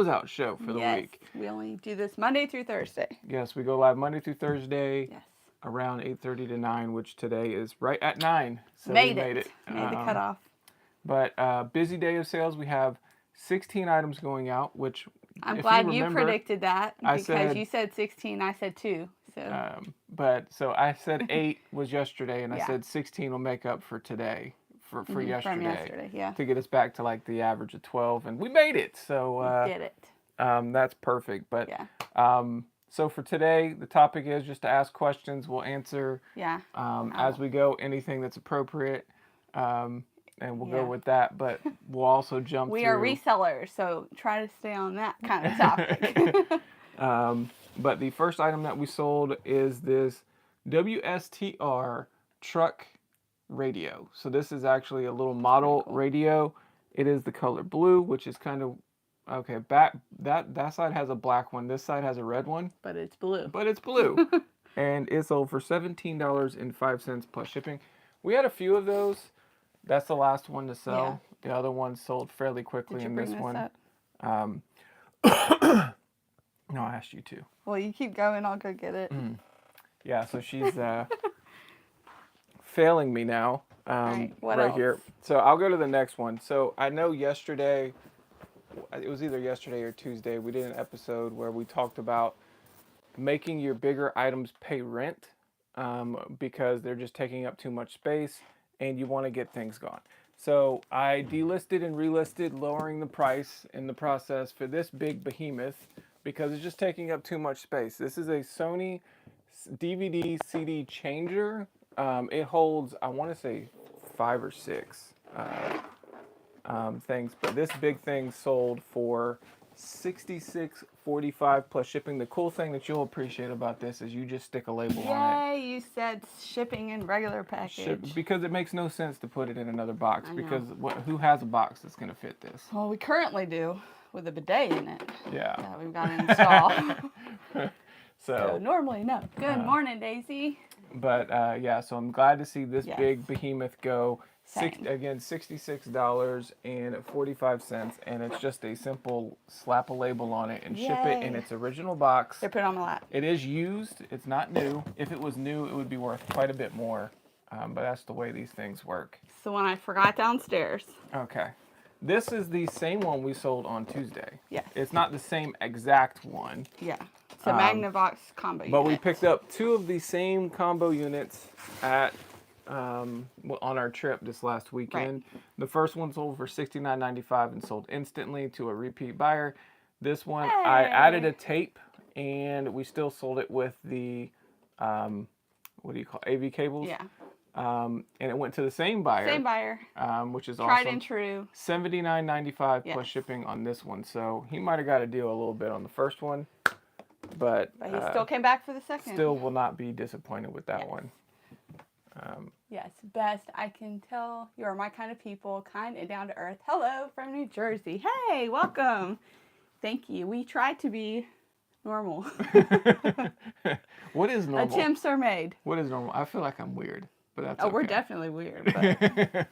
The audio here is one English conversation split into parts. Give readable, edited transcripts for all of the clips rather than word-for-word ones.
closeout show for the week. We only do this Monday through Thursday. Yes, we go live Monday through Thursday. Yes. Around 8:30 to 9, which today is right at 9. So Made we made it. Made the cutoff. But busy day of sales. We have 16 items going out, which I'm glad you predicted that because you said 16, I said 2. So I said 8 was yesterday, and I said 16 will make up for today, for yesterday. From yesterday, yeah. To get us back to like the average of 12, and we made it. So we did it. That's perfect. But so for today, the topic is just to ask questions. We'll answer as we go, anything that's appropriate. And we'll go with that, but we'll also jump We are resellers, so try to stay on that kind of topic. But the first item that we sold is this WSTR truck radio. So this is actually a little model radio. It is the color blue, which is kind of, okay, that side has a black one. This side has a red one. But it's blue. And it sold for $17.05 plus shipping. We had a few of those. That's the last one to sell. Yeah. The other one sold fairly quickly in this one. No, I asked you to. Well, you keep going. I'll go get it. Yeah, so she's failing me now right here. So I'll go to the next one. So I know yesterday, it was either yesterday or Tuesday, we did an episode where we talked about making your bigger items pay rent because they're just taking up too much space. And you want to get things gone. So I delisted and relisted, lowering the price in the process for this big behemoth because it's just taking up too much space. This is a Sony DVD CD changer. It holds, I want to say 5 or 6 things, but this big thing sold for $66.45 plus shipping. The cool thing that you'll appreciate about this is you just stick a label on it. Yay, you said shipping in regular package. Because it makes no sense to put it in another box. Because who has a box that's going to fit this? Well, we currently do with a bidet in it. Yeah. That we've got to install. So normally, no. Good morning, Daisy. But so I'm glad to see this big behemoth go. Again, $66.45, and it's just a simple slap a label on it and ship it in its original box. They put it on the lap. It is used. It's not new. If it was new, it would be worth quite a bit more. But that's the way these things work. It's the one I forgot downstairs. Okay. This is the same one we sold on Tuesday. Yeah. It's not the same exact one. Yeah. It's a Magnavox combo unit. But we picked up 2 of the same combo units at on our trip this last weekend. Right. The first one sold for $69.95 and sold instantly to a repeat buyer. This one, I added a tape, and we still sold it with the, what do you call AV cables? Yeah. And it went to the same buyer. Which is awesome. Tried and true. $79.95 plus shipping on this one. So he might have got a deal a little bit on the first one, but he still came back for the second. Still will not be disappointed with that one. Yes, best. I can tell you're my kind of people, kind and down to earth. Hello from New Jersey. Hey, welcome. Thank you. We try to be normal. What is normal? Attempts are made. What is normal? I feel like I'm weird, but that's okay. We're definitely weird, but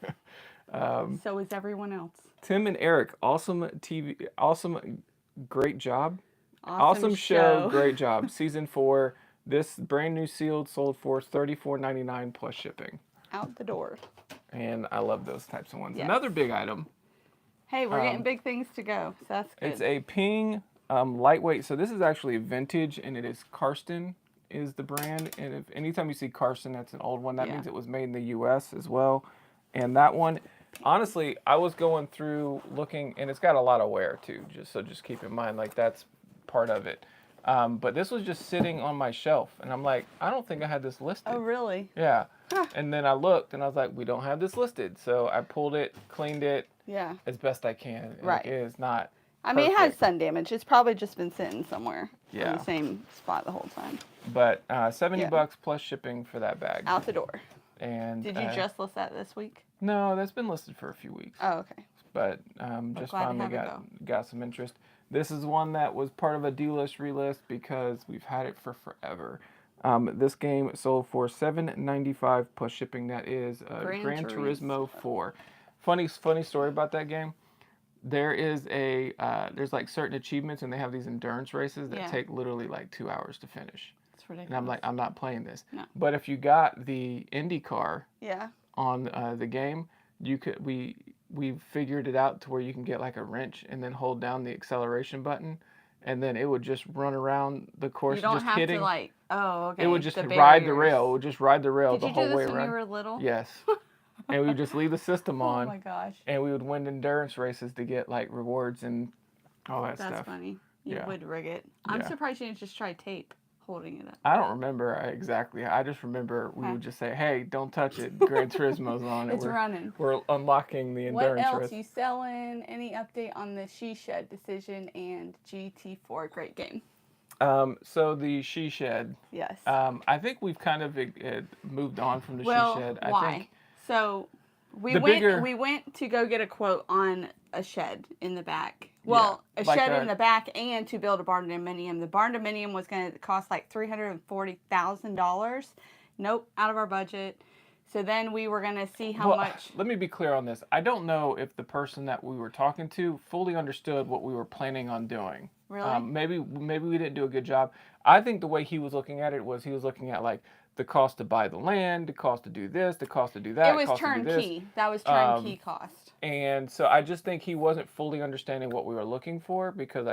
so is everyone else. Tim and Eric, awesome TV, awesome, great job. Awesome show, great job. Season 4. This brand new sealed sold for $34.99 plus shipping. Out the door. And I love those types of ones. Yes. Another big item. Hey, we're getting big things to go. So that's good. It's a Ping lightweight. So this is actually vintage, and it is Karsten is the brand. And if anytime you see Karsten, that's an old one. That means it was made in the U.S. as well. And that one, honestly, I was going through looking, and it's got a lot of wear too. Just keep in mind, like that's part of it. But this was just sitting on my shelf, and I'm like, I don't think I had this listed. Oh, really? Yeah. And then I looked, and I was like, we don't have this listed. So I pulled it, cleaned it as best I can. Right. It is not I mean, it has sun damage. It's probably just been sitting somewhere in the same spot the whole time. But $70 plus shipping for that bag. Out the door. And did you just list that this week? No, that's been listed for a few weeks. Oh, okay. But just finally got some interest. This is one that was part of a delist relist because we've had it for forever. This game sold for $7.95 plus shipping. That is Gran Turismo 4. Funny story about that game. there is there's like certain achievements, and they have these endurance races that take literally like 2 hours to finish. It's ridiculous. And I'm like, I'm not playing this. No. But if you got the IndyCar yeah. on the game, we figured it out to where you can get like a wrench and then hold down the acceleration button, and then it would just run around the course. You don't just have hitting. to like. Oh, okay. It would just ride the rail. It would just ride the rail the whole way around. Did you do this when you were little? Yes. And we would just leave the system on. Oh my gosh. And we would win endurance races to get like rewards and all that stuff. That's funny. You would rig it. I'm surprised you didn't just try tape holding it up. I don't remember exactly. I just remember we would just say, "Hey, don't touch it. Gran Turismo's on it. It's running. We're unlocking the endurance race." What else you selling? Any update on the She Shed decision and GT4? Great game. So the She Shed. Yes. I think we've kind of moved on from the She Shed. Why? I think so we went to go get a quote on a shed in the back. Well, a shed in the back and to build a barn dominium. The barn dominium was going to cost like $340,000. Nope, out of our budget. So then we were going to see how much. Let me be clear on this. I don't know if the person that we were talking to fully understood what we were planning on doing. Really? Maybe we didn't do a good job. I think the way he was looking at it was he was looking at like the cost to buy the land, the cost to do this, the cost to do that. It was turnkey. That was turnkey cost. And so I just think he wasn't fully understanding what we were looking for, because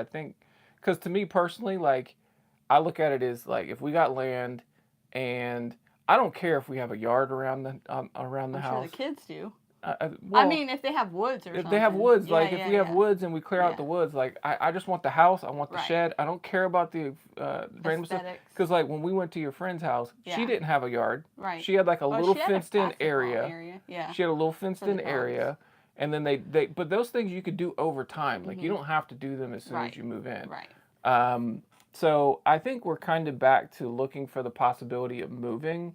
to me personally, like, I look at it as like, if we got land, and I don't care if we have a yard around the house. I'm sure the kids do. Well, I mean, if they have woods or something. If they have woods, if we have woods and we clear out the woods, like, I just want the house, I want the shed. I don't care about the random stuff. Because, like, when we went to your friend's house, she didn't have a yard. Right. She had, like, a little fenced-in area. Yeah. She had a little fenced-in area. And then but those things you could do over time. Like, you don't have to do them as soon as you move in. Right. So I think we're kind of back to looking for the possibility of moving.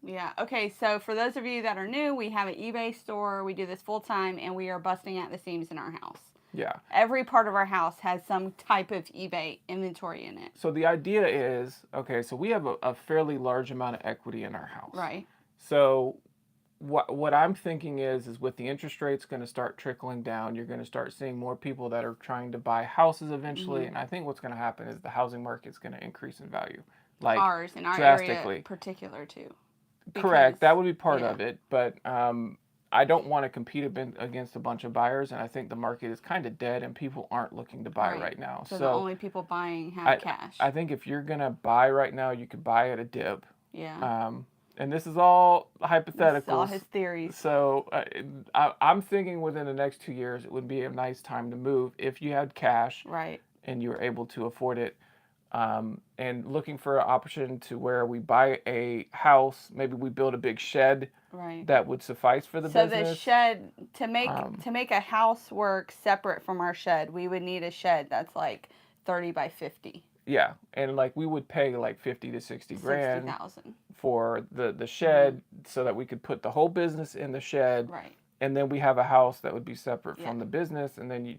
Yeah. Okay. So for those of you that are new, we have an eBay store. We do this full time, and we are busting at the seams in our house. Yeah. Every part of our house has some type of eBay inventory in it. So the idea is, okay, so we have a fairly large amount of equity in our house. Right. So what I'm thinking is with the interest rates going to start trickling down, you're going to start seeing more people that are trying to buy houses eventually. And I think what's going to happen is the housing market's going to increase in value. Like, ours, in our drastically. area particular too. Correct. That would be part of it. But I don't want to compete against a bunch of buyers. And I think the market is kind of dead and people aren't looking to buy right now. So the only people buying have cash. I think if you're going to buy right now, you could buy at a dip. Yeah. And this is all hypothetical. This is all his theories. So I'm thinking within the next 2 years, it would be a nice time to move if you had cash. Right. And you were able to afford it. And looking for an option to where we buy a house, maybe we build a big shed that would suffice for the business. So the shed, to make a house work separate from our shed, we would need a shed that's like 30 by 50. Yeah, and like we would pay like 50 to 60 grand 60,000 for the shed so that we could put the whole business in the shed. Right. And then we have a house that would be separate from the business, and then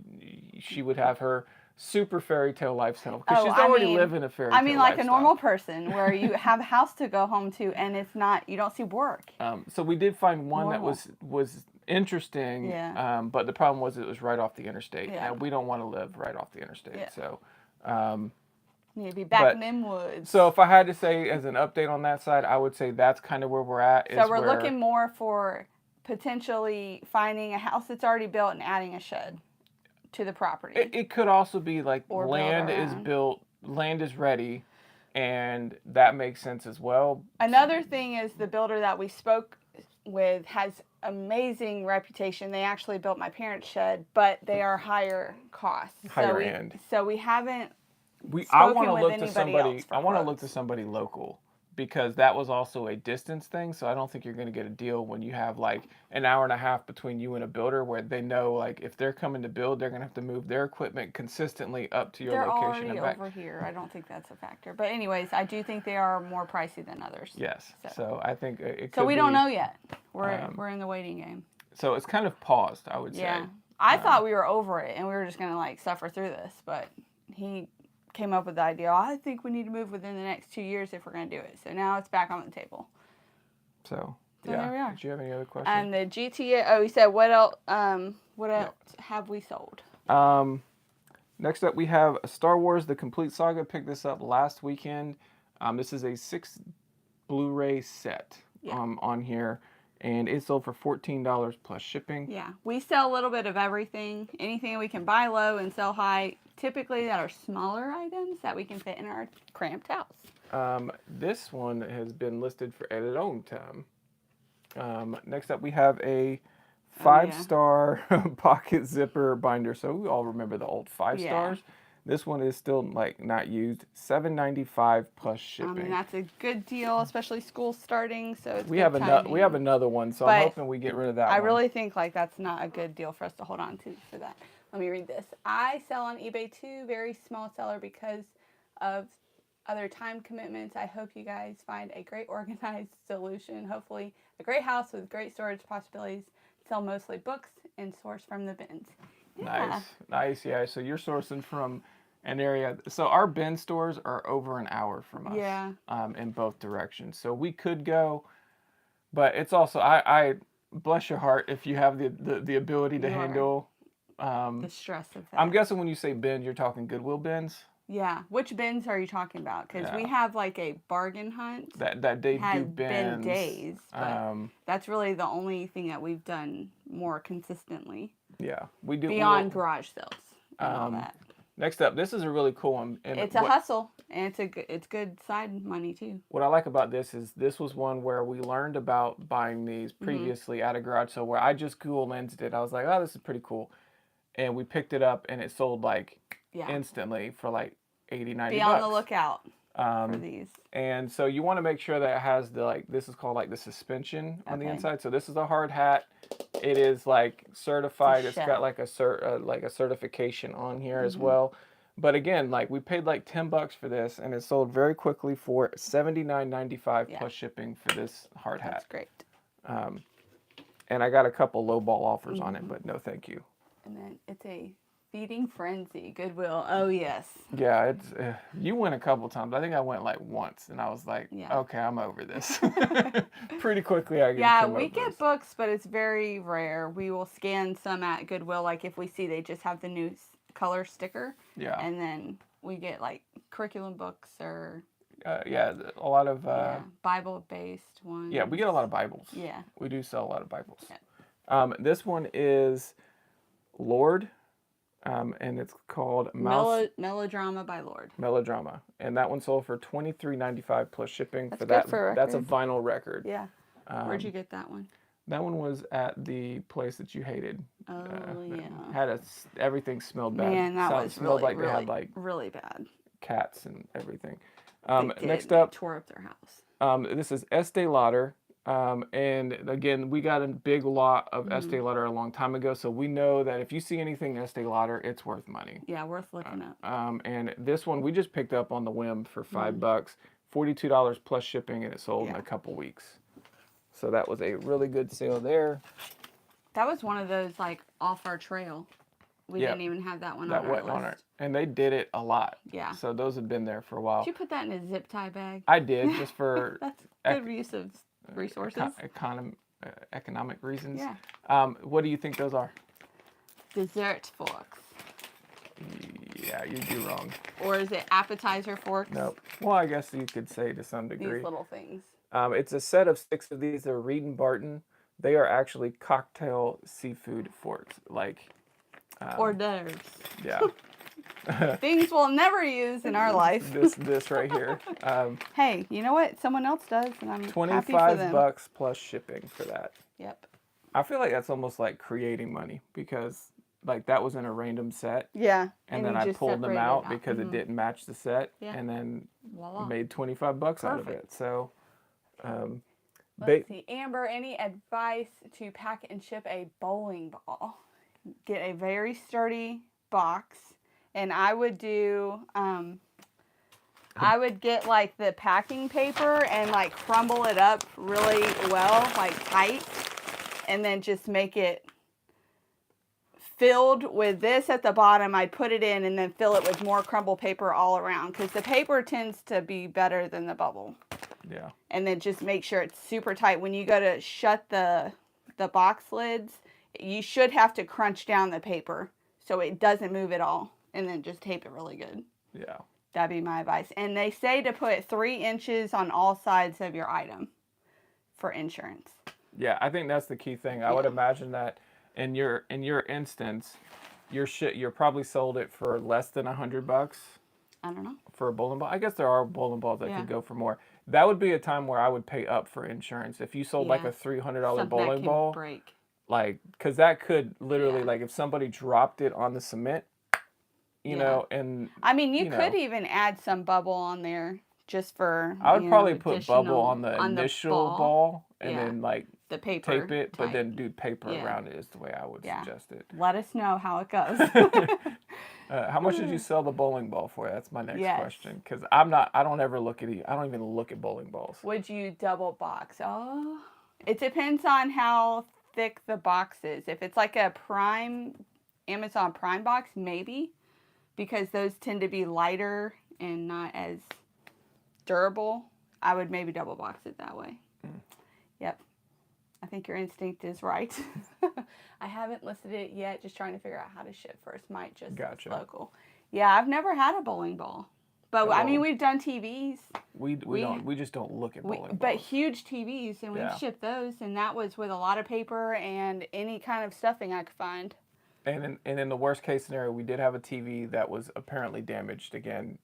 she would have her super fairy tale lifestyle, because she's already living a fairy tale lifestyle. Like a normal person, where you have a house to go home to, and it's not, you don't see work. So we did find one that was interesting, but the problem was it was right off the interstate, and we don't want to live right off the interstate. So you need to be back in them woods. So if I had to say as an update on that side, I would say that's kind of where we're at. So we're looking more for potentially finding a house that's already built and adding a shed to the property. It could also be like land is built, land is ready, and that makes sense as well. Another thing is the builder that we spoke with has amazing reputation. They actually built my parents' shed, but they are higher cost. Higher end. So we haven't I want to look to somebody local, because that was also a distance thing. So I don't think you're going to get a deal when you have like an hour and a half between you and a builder, where they know like if they're coming to build, they're going to have to move their equipment consistently up to your location and back. They're already over here. I don't think that's a factor. But anyways, I do think they are more pricey than others. Yes. So I think it could So we don't know yet. We're in the waiting game. So it's kind of paused, I would say. Yeah. I thought we were over it and we were just going to like suffer through this, but he came up with the idea, I think we need to move within the next 2 years if we're going to do it. So now it's back on the table. So So there we are. Did you have any other questions? And the GTA. Oh, you said what else? What else have we sold? Next up, we have Star Wars: The Complete Saga. Picked this up last weekend. This is a 6 Blu-ray set on here, and it sold for $14 plus shipping. Yeah, we sell a little bit of everything. Anything we can buy low and sell high. Typically, that are smaller items that we can fit in our cramped house. This one has been listed for at its own time. Next up, we have a 5-star pocket zipper binder. So we all remember the old 5 stars. This one is still like not used. $7.95 plus shipping. I mean, that's a good deal, especially school starting. So it's we have another one. So I'm hoping we get rid of that. I really think like that's not a good deal for us to hold on to for that. Let me read this. I sell on eBay too. Very small seller because of other time commitments. I hope you guys find a great organized solution. Hopefully, a great house with great storage possibilities. Sell mostly books and source from the bins. Yeah. Nice. Yeah. So you're sourcing from an area. So our bin stores are over an hour from us. Yeah. In both directions. So we could go, but it's also I bless your heart if you have the ability to handle the stress of that. I'm guessing when you say bins, you're talking Goodwill bins. Yeah. Which bins are you talking about? Because we have like a bargain hunt. That they do bins. Been days. But that's really the only thing that we've done more consistently. Yeah, we do. Beyond garage sales and all that. Next up, this is a really cool one. And it's a hustle, and it's good side money too. What I like about this is this was one where we learned about buying these previously at a garage sale where I just Google lensed it. I was like, oh, this is pretty cool. And we picked it up and it sold like instantly for like $80, $90. Be on the lookout for these. And so you want to make sure that it has the this is called like the suspension on the inside. So this is a hard hat. It is like certified. It's got like a certification on here as well. But again, like we paid like $10 for this, and it sold very quickly for $79.95 plus shipping for this hard hat. That's great. And I got a couple lowball offers on it, but no, thank you. And then it's a Feeding Frenzy, Goodwill. Oh yes. Yeah, it's you went a couple times. I think I went like once, and I was like, okay, I'm over this. Pretty quickly, I get. Yeah, we get books, but it's very rare. We will scan some at Goodwill, like if we see they just have the new color sticker. Yeah. And then we get like curriculum books or. A lot of. Bible-based ones. Yeah, we get a lot of Bibles. Yeah. We do sell a lot of Bibles. Yeah. This one is Lord. And it's called Melodrama by Lord. Melodrama, and that one sold for $23.95 plus shipping. That's for that. Good for a that's a vinyl record. Yeah. Where'd you get that one? That one was at the place that you hated. Oh yeah. Had everything smelled bad. Man, that was smelled really, like they had like really bad. Cats and everything. Next up, tore up their house. This is Estee Lauder. And again, we got a big lot of Estee Lauder a long time ago, so we know that if you see anything Estee Lauder, it's worth money. Yeah, worth looking up. And this one we just picked up on the whim for $5, $42 plus shipping, and it sold in a couple weeks. So that was a really good sale there. That was one of those like off our trail. We didn't even have that one on our list. And they did it a lot. Yeah. So those have been there for a while. Did you put that in a zip tie bag? I did, just for that's good use of resources. Economic reasons. Yeah. What do you think those are? Dessert forks. Yeah, you'd be wrong. Or is it appetizer forks? Nope. Well, I guess you could say to some degree. These little things. It's a set of 6 of these. They're Reed and Barton. They are actually cocktail seafood forks, like hors d'oeuvres. Yeah. Things we'll never use in our life. This right here. Hey, you know what? Someone else does, and I'm happy for them. $25 plus shipping for that. Yep. I feel like that's almost like creating money because like that was in a random set. Yeah. And then I pulled them out because it didn't match the set, and then made $25 out of it. So. Let's see, Amber. Any advice to pack and ship a bowling ball? Get a very sturdy box. And I would do, I would get like the packing paper and like crumble it up really well, like tight. And then just make it filled with this at the bottom. I'd put it in and then fill it with more crumble paper all around. Because the paper tends to be better than the bubble. Yeah. And then just make sure it's super tight. When you go to shut the box lids, you should have to crunch down the paper so it doesn't move at all. And then just tape it really good. Yeah. That'd be my advice. And they say to put 3 inches on all sides of your item for insurance. Yeah, I think that's the key thing. I would imagine that in your instance, you're probably sold it for less than $100. I don't know. For a bowling ball. I guess there are bowling balls that could go for more. That would be a time where I would pay up for insurance. If you sold like a $300 bowling ball, break. like, because that could literally, like, if somebody dropped it on the cement, you know, and I mean, you could even add some bubble on there just for. I would probably put bubble on the initial ball and then like the paper tape it, but then do paper around it is the way I would suggest it. Let us know how it goes. How much did you sell the bowling ball for? That's my next question. Because I don't ever look at I don't even look at bowling balls. Would you double box? Oh, it depends on how thick the box is. If it's like a Amazon Prime box, maybe. Because those tend to be lighter and not as durable. I would maybe double box it that way. Yep. I think your instinct is right. I haven't listed it yet. Just trying to figure out how to ship first. Might just local. Yeah, I've never had a bowling ball. But I mean, we've done TVs. We just don't look at bowling balls. But huge TVs, and we've shipped those, and that was with a lot of paper and any kind of stuffing I could find. And in the worst case scenario, we did have a TV that was apparently damaged again.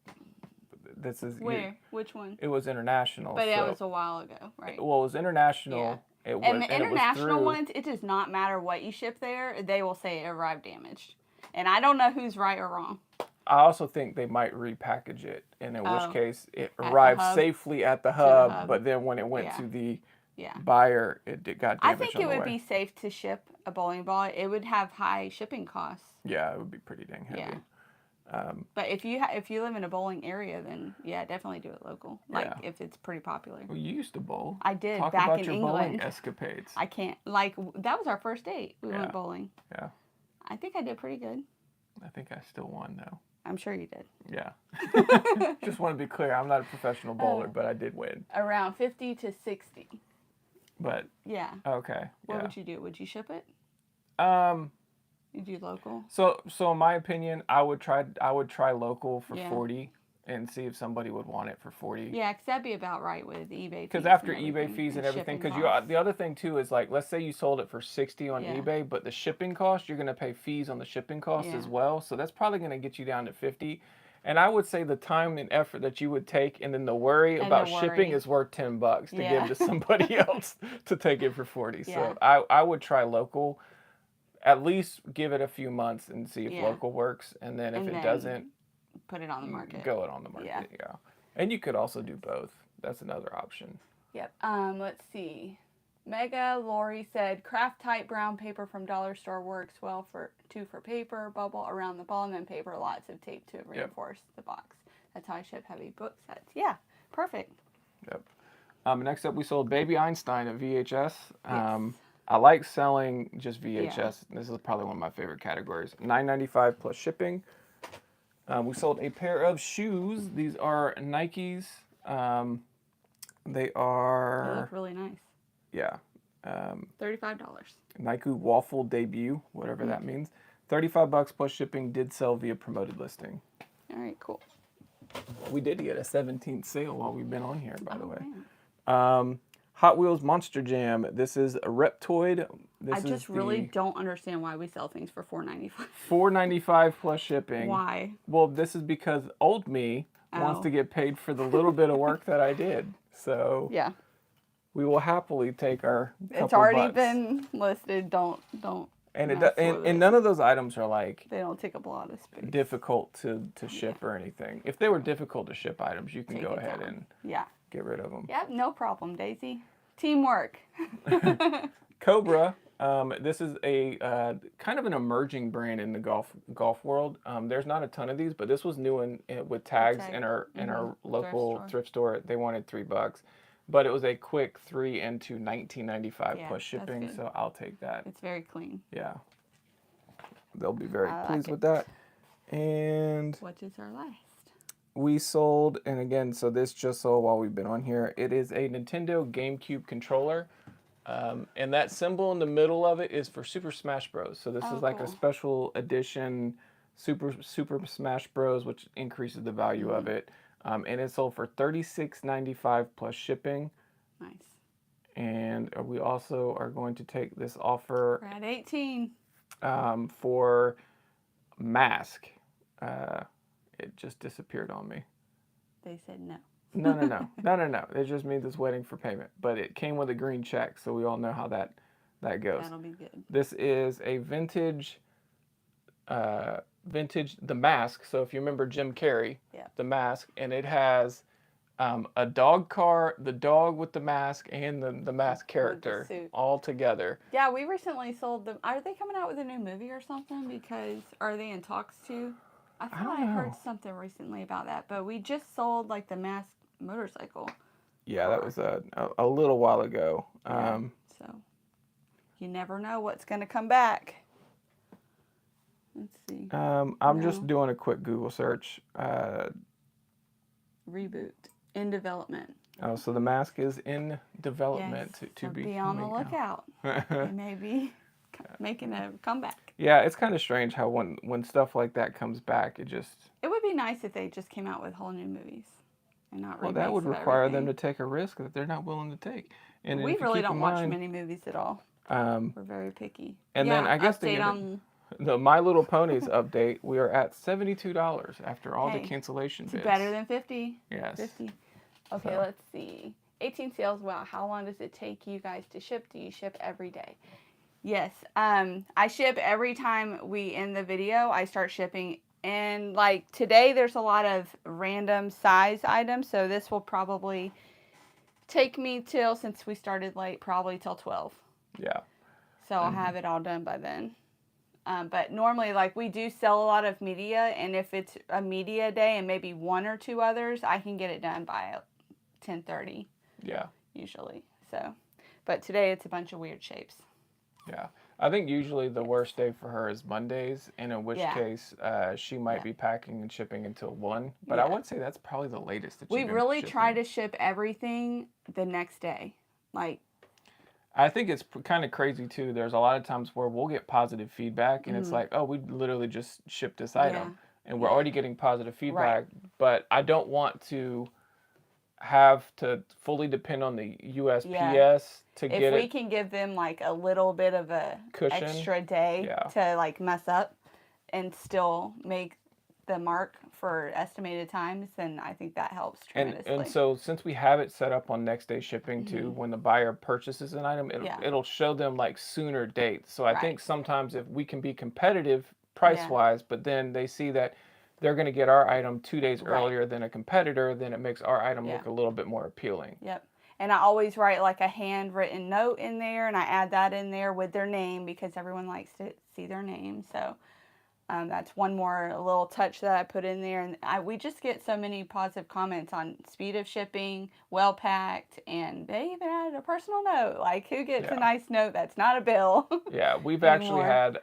This is where? Which one? It was international. But that was a while ago, right? Well, it was international. Yeah. And the international ones, it does not matter what you ship there. They will say it arrived damaged. And I don't know who's right or wrong. I also think they might repackage it, and in which case it arrived safely at the hub, but then when it went to the buyer, it got damaged. I think it would be safe to ship a bowling ball. It would have high shipping costs. Yeah, it would be pretty dang heavy. Yeah. But if you live in a bowling area, then definitely do it local. Like if it's pretty popular. Well, you used to bowl. I did. Talk back about in your England. Bowling escapades. I can't. Like that was our first date. We went bowling. Yeah. I think I did pretty good. I think I still won though. I'm sure you did. Yeah. Just want to be clear. I'm not a professional bowler, but I did win. Around 50 to 60. But. Yeah. Okay. What would you do? Would you ship it? You do local? So in my opinion, I would try local for 40 and see if somebody would want it for 40. Yeah, because that'd be about right with eBay fees. Because after eBay fees and everything, because the other thing too is like, let's say you sold it for 60 on eBay, but the shipping cost, you're going to pay fees on the shipping cost as well. So that's probably going to get you down to 50. And I would say the time and effort that you would take and then the worry about shipping is worth $10 to give to somebody else to take it for 40. So I would try local. At least give it a few months and see if local works, and then if it doesn't, put it on the market. Go it on the market, yeah. And you could also do both. That's another option. Yep. Let's see. Mega Lori said craft type brown paper from dollar store works well for paper, bubble around the ball, and then paper lots of tape to reinforce the box. That's how I ship heavy book sets. Yeah, perfect. Yep. Next up, we sold Baby Einstein at VHS. I like selling just VHS. Yeah. This is probably one of my favorite categories. $9.95 plus shipping. We sold a pair of shoes. These are Nikes. They look really nice. Yeah. $35. Nike Waffle Debut, whatever that means. $35 plus shipping. Did sell via promoted listing. All right, cool. We did get a 17th sale while we've been on here, by the way. Man. Hot Wheels Monster Jam. This is a Reptoid. I just really don't understand why we sell things for $4.95. $4.95 plus shipping. Why? Well, this is because old me wants to get paid for the little bit of work that I did. So we will happily take our couple It's already bucks. Been listed. Don't. And none of those items are like they don't take up a lot of space. Difficult to ship or anything. If they were difficult to ship items, you can go ahead and get rid of them. Yep, no problem, Daisy. Teamwork. Cobra. This is a kind of an emerging brand in the golf world. There's not a ton of these, but this was new with tags in our local thrift store. They wanted $3, but it was a quick 3 into $19.95 plus shipping. So I'll take that. It's very clean. Yeah, they'll be very pleased with that. And what is our last? we sold, and again, so this just sold while we've been on here. It is a Nintendo GameCube controller. And that symbol in the middle of it is for Super Smash Bros. So this is like a special edition Super Smash Bros, which increases the value of it. And it sold for $36.95 plus shipping. Nice. And we also are going to take this offer. We're at 18. For Mask. It just disappeared on me. They said no. No. It just means it's waiting for payment. But it came with a green check, so we all know how that goes. That'll be good. This is a vintage The Mask. So if you remember Jim Carrey, The Mask, and it has a dog car, the dog with the mask, and the mask character all together. Yeah, we recently sold them. Are they coming out with a new movie or something? Because are they in talks too? I thought I heard something recently about that, but we just sold like the Mask motorcycle. Yeah, that was a little while ago. So you never know what's going to come back. Let's see. I'm just doing a quick Google search. Reboot. In development. Oh, so the Mask is in development to be on the lookout. They may be making a comeback. Yeah, it's kind of strange how when stuff like that comes back, it would be nice if they just came out with whole new movies and not remakes. Well, that would require them to take a risk that they're not willing to take. And we really don't watch many movies at all. We're very picky. And then I guess the My Little Ponies update, we are at $72 after all the cancellation bids. It's better than 50. Yes. 50. Okay, let's see. 18 sales. Wow, how long does it take you guys to ship? Do you ship every day? Yes. I ship every time we end the video. I start shipping. And like today, there's a lot of random size items. So this will probably take me till, since we started late, probably till 12. Yeah. So I'll have it all done by then. But normally, like, we do sell a lot of media, and if it's a media day and maybe one or two others, I can get it done by 10:30. Yeah. Usually. So, but today it's a bunch of weird shapes. Yeah. I think usually the worst day for her is Mondays, and in which case she might be packing and shipping until 1. But I would say that's probably the latest that we really try to ship everything the next day. Like, I think it's kind of crazy too. There's a lot of times where we'll get positive feedback and it's like, oh, we literally just shipped this item and we're already getting positive feedback, but I don't want to have to fully depend on the USPS to get it. If we can give them like a little bit of a cushion, extra day to like mess up and still make the mark for estimated times, then I think that helps tremendously. And so since we have it set up on next day shipping too, when the buyer purchases an item, it'll show them like sooner dates. So I think sometimes if we can be competitive price wise, but then they see that they're going to get our item 2 days earlier than a competitor, then it makes our item look a little bit more appealing. Yep. And I always write like a handwritten note in there, and I add that in there with their name because everyone likes to see their name. So that's one more little touch that I put in there. And we just get so many positive comments on speed of shipping, well packed, and they even added a personal note. Like, who gets a nice note that's not a bill? Yeah, we've actually had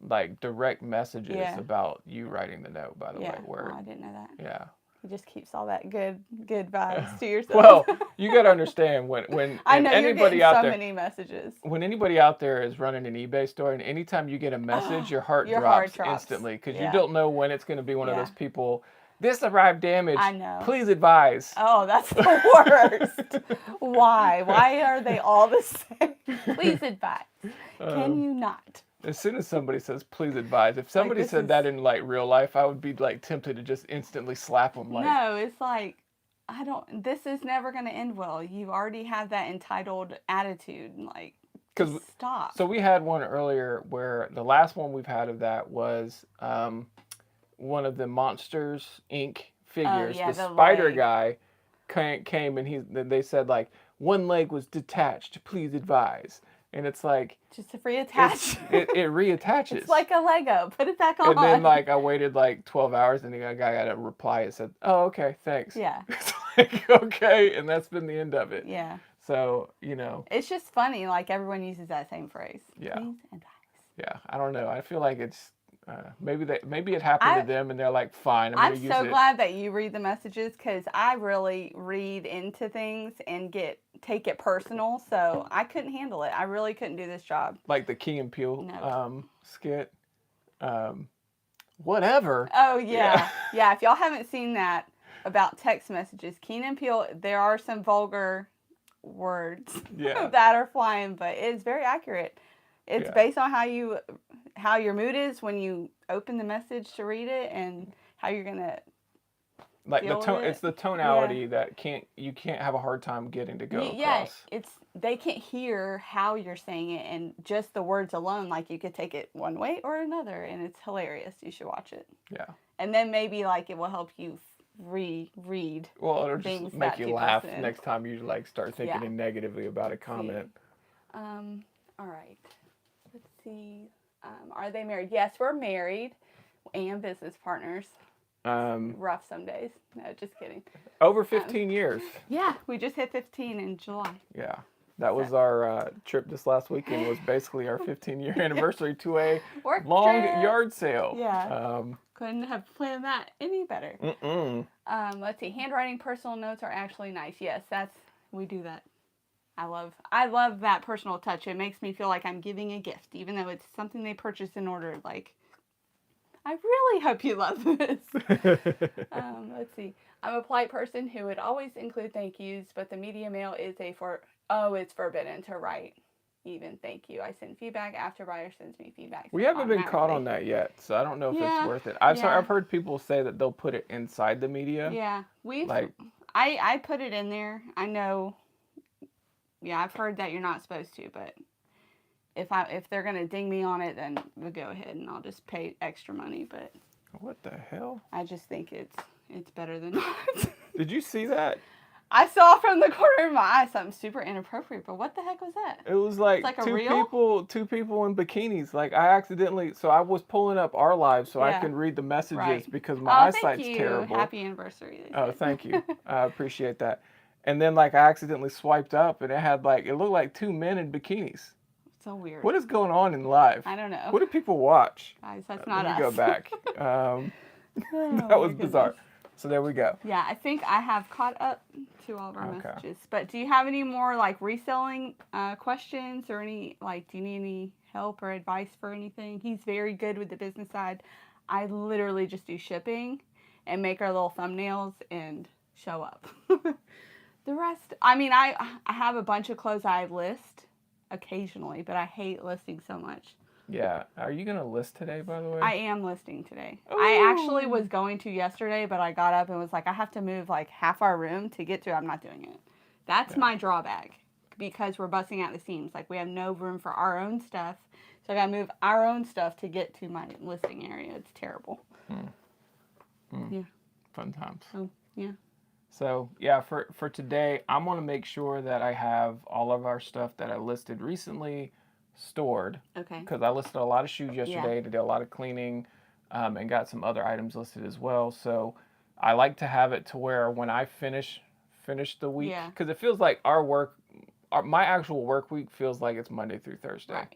like direct messages about you writing the note, by the way. Where I didn't know that. Yeah. You just keeps all that good vibes to yourself. Well, you got to understand when I know anybody you're out getting there, so many messages. When anybody out there is running an eBay store, and anytime you get a message, your heart drops instantly because you don't know when it's going to be one of those people. This arrived damaged. I know. Please advise. Oh, that's the worst. Why? Why are they all the same? Please advise. Can you not? As soon as somebody says, please advise, if somebody said that in like real life, I would be like tempted to just instantly slap them. Like, no, it's like, this is never going to end well. You already have that entitled attitude. Like, stop. So we had one earlier where the last one we've had of that was one of the Monsters, Inc. figures. The spider guy came and they said like, one leg was detached, please advise. And it's like, just to reattach. It reattaches. It's like a Lego. Put it back on. And then like I waited like 12 hours and the guy got a reply. It said, "Oh, okay, thanks." Yeah. It's like, okay, and that's been the end of it. Yeah. So it's just funny. Like everyone uses that same phrase. Yeah. Please advise. Yeah, I don't know. I feel like it's Maybe it happened to them and they're like, fine, I'm going to use it. I'm so glad that you read the messages because I really read into things and take it personal. So I couldn't handle it. I really couldn't do this job. Like the Key and Peele skit. Whatever. Oh yeah. Yeah. If y'all haven't seen that about text messages, Key and Peele, there are some vulgar words that are flying, but it's very accurate. It's based on how your mood is when you open the message to read it and how you're gonna like the tone. It's the tonality that you can't have a hard time getting to go across. They can't hear how you're saying it, and just the words alone, like you could take it one way or another, and it's hilarious. You should watch it. Yeah. And then maybe like it will help you reread. Well, it'll just make you laugh next time you like start thinking negatively about a comment. All right. Let's see. Are they married? Yes, we're married and business partners. Rough some days. No, just kidding. Over 15 years. Yeah, we just hit 15 in July. Yeah. That was our trip this last weekend was basically our 15-year anniversary to a long yard sale. Yeah. Couldn't have planned that any better. Let's see. Handwriting personal notes are actually nice. Yes, we do that. I love that personal touch. It makes me feel like I'm giving a gift, even though it's something they purchased in order. Like, I really hope you love this. Let's see. I'm a polite person who would always include thank yous, but the media mail is it's forbidden to write even thank you. I send feedback after buyer sends me feedback. We haven't been caught on that yet, so I don't know if it's worth it. I've heard people say that they'll put it inside the media. Yeah, I put it in there. I know. Yeah, I've heard that you're not supposed to, but if they're gonna ding me on it, then we'll go ahead and I'll just pay extra money. But what the hell? I just think it's better than not. Did you see that? I saw from the corner of my eye something super inappropriate, but what the heck was that? It was like two people in bikinis. Like I was pulling up our live so I can read the messages because my eyesight's terrible. Happy anniversary. Oh, thank you. I appreciate that. And then I accidentally swiped up and it looked like two men in bikinis. So weird. What is going on in live? I don't know. What do people watch? Guys, that's not us. Let me go back. That was bizarre. So there we go. Yeah, I think I have caught up to all of our messages. But do you have any more reselling questions or any do you need any help or advice for anything? He's very good with the business side. I literally just do shipping and make our little thumbnails and show up. The rest, I have a bunch of clothes I list occasionally, but I hate listing so much. Yeah. Are you going to list today, by the way? I am listing today. Ooh. I actually was going to yesterday, but I got up and was like, I have to move half our room to get to it. I'm not doing it. That's my drawback because we're busting out the seams. We have no room for our own stuff. So I got to move our own stuff to get to my listing area. It's terrible. Yeah. Fun times. Oh, yeah. So, yeah, for today, I'm going to make sure that I have all of our stuff that I listed recently stored. Okay. Because I listed a lot of shoes yesterday to do a lot of cleaning and got some other items listed as well. So, I like to have it to where when I finish the week, because it feels like my actual work week feels like it's Monday through Thursday. Right.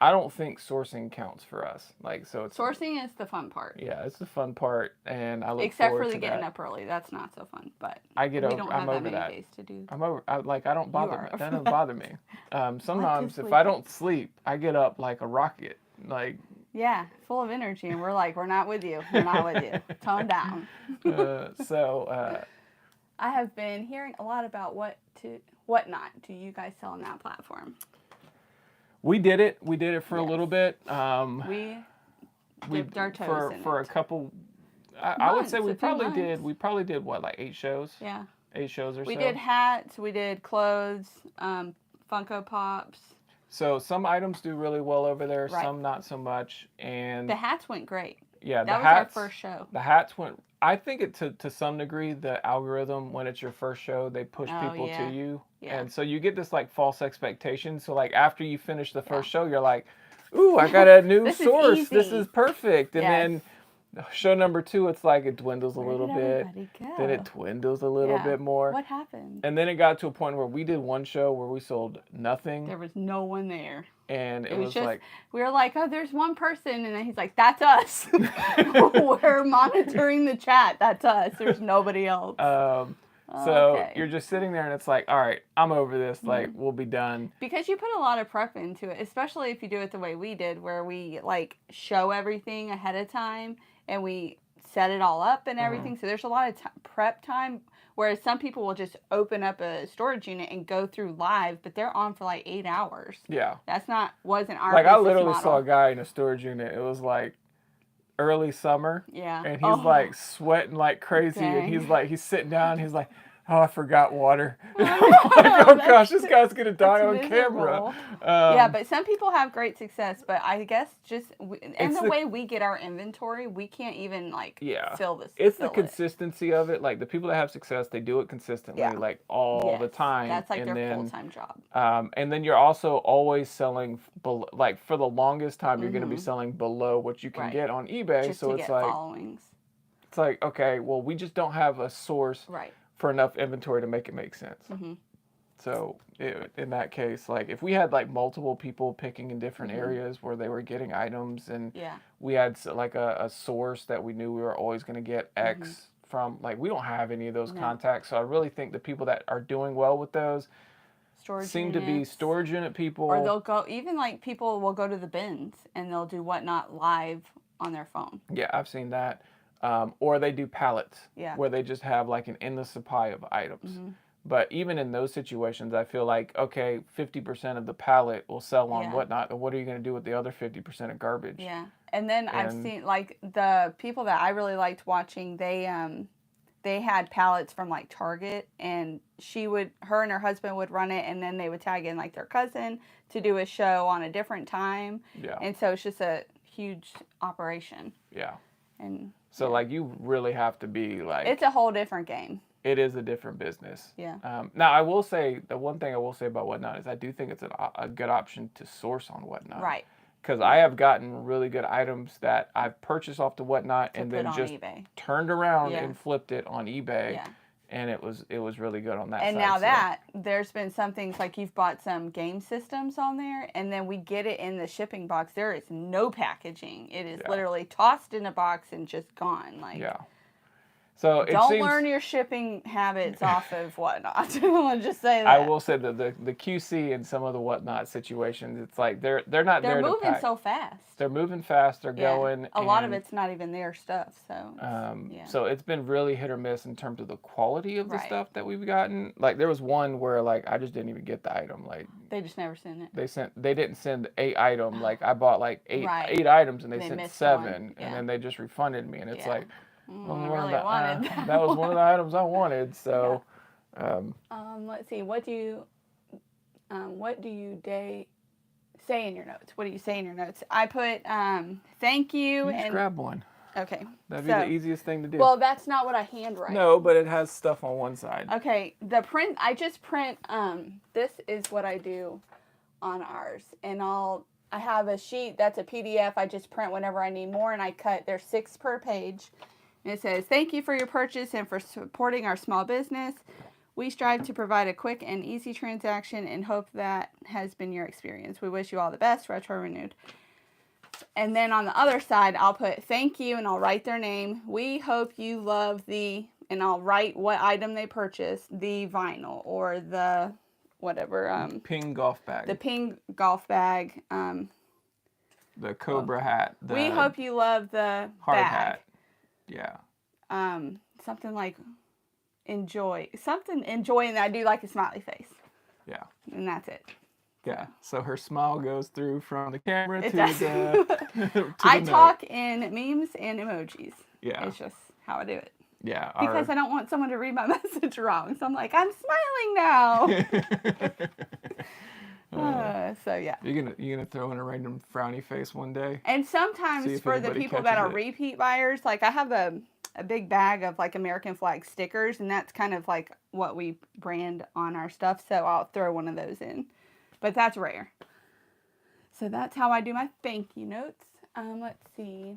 I don't think sourcing counts for us. Sourcing is the fun part. Yeah, it's the fun part, and I look forward to that. Except for the getting up early, that's not so fun. But I'm over that. We don't have that many days to do. I'm over. I don't bother. That doesn't bother me. Sometimes if I don't sleep, I get up like a rocket. Yeah, full of energy, and we're we're not with you. We're not with you. Tone down. I have been hearing a lot about what not do you guys sell on that platform. We did it. We did it for a little bit. We dipped our toes in for a couple. I would say we probably did. We probably did 8 shows? Yeah. 8 shows or so. We did hats. We did clothes. Funko Pops. So some items do really well over there. Right. Some not so much. And the hats went great. Yeah, that was our first show. The hats went. I think to some degree, the algorithm, when it's your first show, they push people to you. Yeah. And so you get this false expectation. So after you finish the first show, you're like, ooh, I got a new source. This is perfect. And then show number 2, it's it dwindles a little bit. Then it dwindles a little bit more. What happened? And then it got to a point where we did one show where we sold nothing. There was no one there. And it was just, like, we were like, oh, there's one person. And then he's like, that's us. We're monitoring the chat. That's us. There's nobody else. So you're just sitting there and it's like, all right, I'm over this. Like, we'll be done. Because you put a lot of prep into it, especially if you do it the way we did, where we like show everything ahead of time and we set it all up and everything. So there's a lot of prep time. Whereas some people will just open up a storage unit and go through live, but they're on for like 8 hours. Yeah. Wasn't our like, I literally model. saw a guy in a storage unit. It was like early summer. Yeah. And he's like sweating like crazy. Dang. And he's sitting down. He's like, oh, I forgot water. I'm like, oh gosh, this guy's going to die on camera. Yeah, but some people have great success. But I guess the way we get our inventory, we can't even fill this. It's the consistency of it. Like the people that have success, they do it consistently, like all the time. That's like their full-time job. And then you're also always selling, like for the longest time, you're going to be selling below what you can get on eBay. Just so to it's get like, followings. It's like, okay, well, we just don't have a source. Right. For enough inventory to make it make sense. So in that case, like if we had like multiple people picking in different areas where they were getting items and we had like a source that we knew we were always going to get X from, like we don't have any of those contacts. So I really think the people that are doing well with those seem to be storage unit people. Or they'll go, even like people will go to the bins and they'll do Whatnot live on their phone. Yeah, I've seen that. Or they do pallets where they just have like an endless supply of items. But even in those situations, I feel like, okay, 50% of the pallet will sell on Whatnot. And what are you going to do with the other 50% of garbage? Yeah. And then I've seen like the people that I really liked watching, they had pallets from like Target, and her and her husband would run it, and then they would tag in like their cousin to do a show on a different time. Yeah. And so it's just a huge operation. Yeah. And so like you really have to be like, it's a whole different game. It is a different business. Yeah. Now I will say, the one thing I will say about Whatnot is I do think it's a good option to source on Whatnot. Right. Because I have gotten really good items that I've purchased off the Whatnot and then just turned around and flipped it on eBay. Yeah. And it was really good on that side. And now there's been some things like you've bought some game systems on there, and then we get it in the shipping box. There is no packaging. It is literally tossed in a box and just gone. Like, so don't learn your shipping habits off of Whatnot. I'll just say that. I will say that the QC in some of the Whatnot situations, it's like they're not there to pack. They're moving so fast. They're moving fast. They're going. A lot of it's not even their stuff. So. So it's been really hit or miss in terms of the quality of the stuff that we've gotten. Like there was one where like I just didn't even get the item. Like they just never sent it. They didn't send 8 items. Like I bought like eight items and they sent 7, and then they just refunded me. And it's like. I really wanted that was one of the items I wanted. So, let's see. What do you say in your notes? What do you say in your notes? I put thank you and grab one. Okay, that'd be the easiest thing to do. Well, that's not what I handwrite. No, but it has stuff on one side. Okay, the print. I just print. This is what I do on ours, and I have a sheet that's a PDF. I just print whenever I need more, and I cut. There's 6 per page. And it says, thank you for your purchase and for supporting our small business. We strive to provide a quick and easy transaction and hope that has been your experience. We wish you all the best. Retro Renewed. And then on the other side, I'll put thank you and I'll write their name. We hope you love and I'll write what item they purchased, the vinyl or the whatever. Ping golf bag. The Ping golf bag. The Cobra hat. We hope you love the hard bag. Hat. Yeah. Something like enjoy, and I do like a smiley face. Yeah. And that's it. Yeah. So her smile goes through from the camera to the. I talk in memes and emojis. Yeah. It's just how I do it. Yeah. Because I don't want someone to read my message wrong. So I'm like, I'm smiling now. So yeah. You're gonna throw in a random frowny face one day. And sometimes for the people that are repeat buyers, like I have a big bag of like American flag stickers, and that's kind of like what we brand on our stuff. So I'll throw one of those in, but that's rare. So that's how I do my thank you notes. Let's see.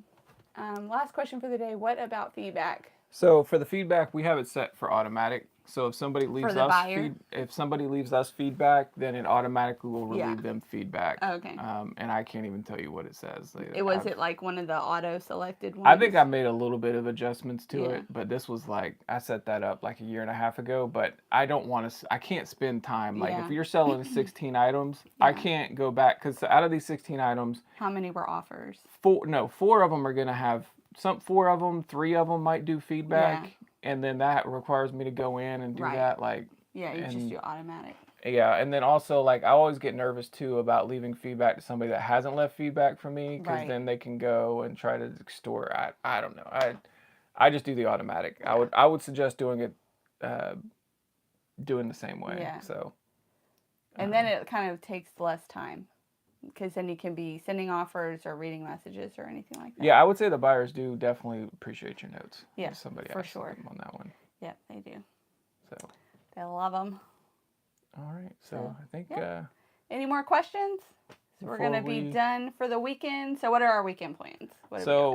Last question for the day. What about feedback? So for the feedback, we have it set for automatic. So if somebody leaves the us buyer? if somebody leaves us feedback, then it automatically will relieve Yeah. them feedback. Okay. And I can't even tell you what it says. Was it like one of the auto selected ones? I think I made a little bit of adjustments to Yeah. it, but this was like I set that up like a year and a half ago. But I don't want to. I can't spend time like Yeah. if you're selling 16 items, Yeah. I can't go back because out of these 16 items, how many were offers? 4 of them are gonna have some. 4 of them, 3 of them might do feedback. Yeah. And then that requires me to go in and do that, like. Yeah, you just do automatic. Yeah, and then also, like, I always get nervous, too, about leaving feedback to somebody that hasn't left feedback for me, because then they can go and try to extort. I don't know. I just do the automatic. Yeah. I would suggest doing it, doing the same way. Yeah. So. And then it kind of takes less time. Because then you can be sending offers or reading messages or anything like that. Yeah, I would say the buyers do definitely appreciate your notes. Yeah, somebody for sure. On that one. Yep, they do. So. They love them. All right, so I think. Any more questions? So we're going to be done for the weekend. So what are our weekend plans?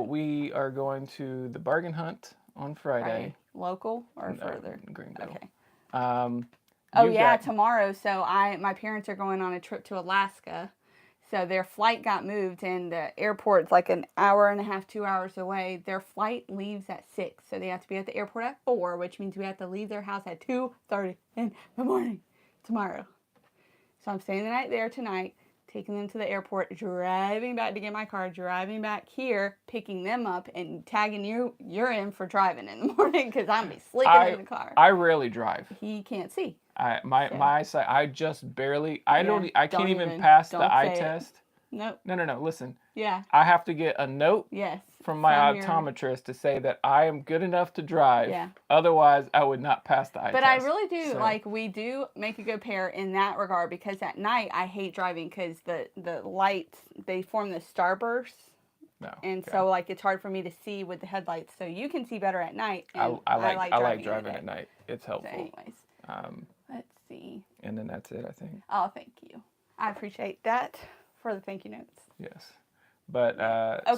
We are going to the bargain hunt on Friday. Local or further? Greenville. Okay. Tomorrow. So my parents are going on a trip to Alaska. So their flight got moved, and the airport's like an hour and a half, 2 hours away. Their flight leaves at 6, so they have to be at the airport at 4, which means we have to leave their house at 2:30 in the morning tomorrow. So I'm staying the night there tonight, taking them to the airport, driving back to get my car, driving back here, picking them up, and tagging you're in for driving in the morning because I'm be sleeping in the car. I rarely drive. He can't see. My eyesight, I just barely, I can't even pass the eye test. Nope. No, listen. Yeah. I have to get a note from my optometrist to say that I am good enough to drive. Yeah. Otherwise, I would not pass the eye test. But I really do, we do make a good pair in that regard, because at night I hate driving because the lights, they form the starbursts. No. And so, it's hard for me to see with the headlights. So you can see better at night. And I like driving at night. It's helpful. So anyways. Let's see. And then that's it, I think. Oh, thank you. I appreciate that for the thank you notes. Yes. But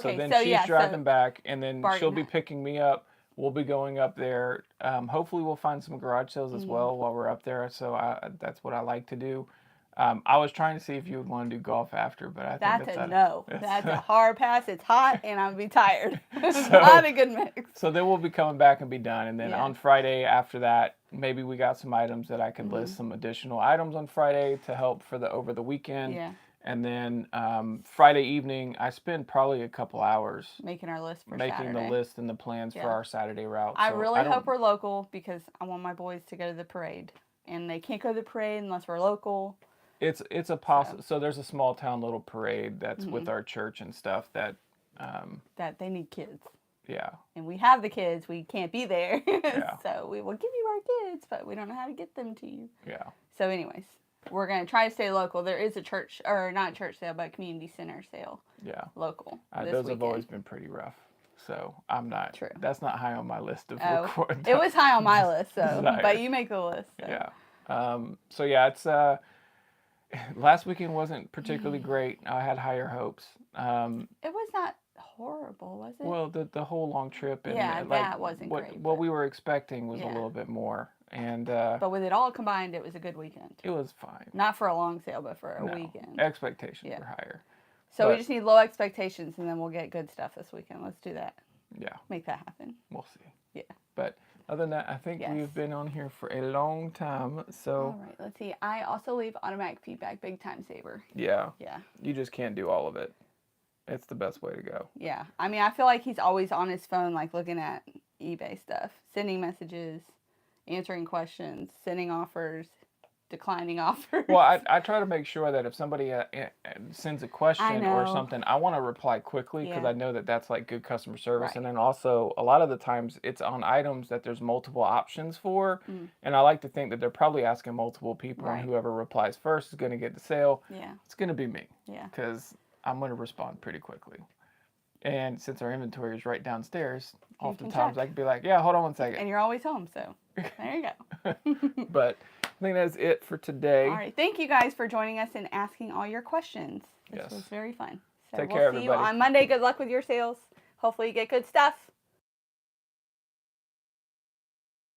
so then she's driving back, and then she'll be picking me up. We'll be going up there. Hopefully we'll find some garage sales as well while we're up there. So that's what I like to do. I was trying to see if you would want to do golf after, but I think that's a no. That's a hard pass. It's hot, and I'll be tired. Not a good mix. So then we'll be coming back and be done. And then on Friday after that, maybe we got some items that I could list some additional items on Friday to help for over the weekend. Yeah. And then Friday evening, I spend probably a couple hours making our list for Saturday. The list and the plans for our Saturday route. I really hope we're local, because I want my boys to go to the parade, and they can't go to the parade unless we're local. It's a possible. So there's a small town little parade that's with our church and stuff that they need kids. Yeah. And we have the kids. We can't be there. So we will give you our kids, but we don't know how to get them to you. Yeah. So anyways, we're going to try to stay local. There is a church, or not a church sale, but a community center sale. Yeah. Local. Those have always been pretty rough. So I'm not. True. That's not high on my list of recording. It was high on my list, so but you make the list. So. Yeah. So yeah, it's last weekend wasn't particularly great. I had higher hopes. It was not horrible, was it? Well, the whole long trip and that wasn't great. What we were expecting was a little bit more. And but with it all combined, it was a good weekend. It was fine. Not for a long sale, but for a weekend. Expectations were higher. So we just need low expectations, and then we'll get good stuff this weekend. Let's do that. Yeah. Make that happen. We'll see. Yeah. But other than that, I think we've been on here for a long time. So. All right. Let's see. I also leave automatic feedback. Big time saver. Yeah. Yeah. You just can't do all of it. It's the best way to go. Yeah. I mean, I feel like he's always on his phone, looking at eBay stuff, sending messages, answering questions, sending offers, declining offers. Well, I try to make sure that if somebody sends a question or something, I want to reply quickly, because I know that that's good customer service. Right. And then also, a lot of the times, it's on items that there's multiple options for. And I like to think that they're probably asking multiple people, and whoever replies first is going to get the sale. Yeah. It's going to be me. Yeah. Because I'm going to respond pretty quickly. And since our inventory is right downstairs, oftentimes I can be like, yeah, hold on one second. And you're always home, so there you go. But I think that's it for today. All right. Thank you guys for joining us and asking all your questions. This was very fun. So Take care, everybody. We'll see you on Monday. Good luck with your sales. Hopefully you get good stuff.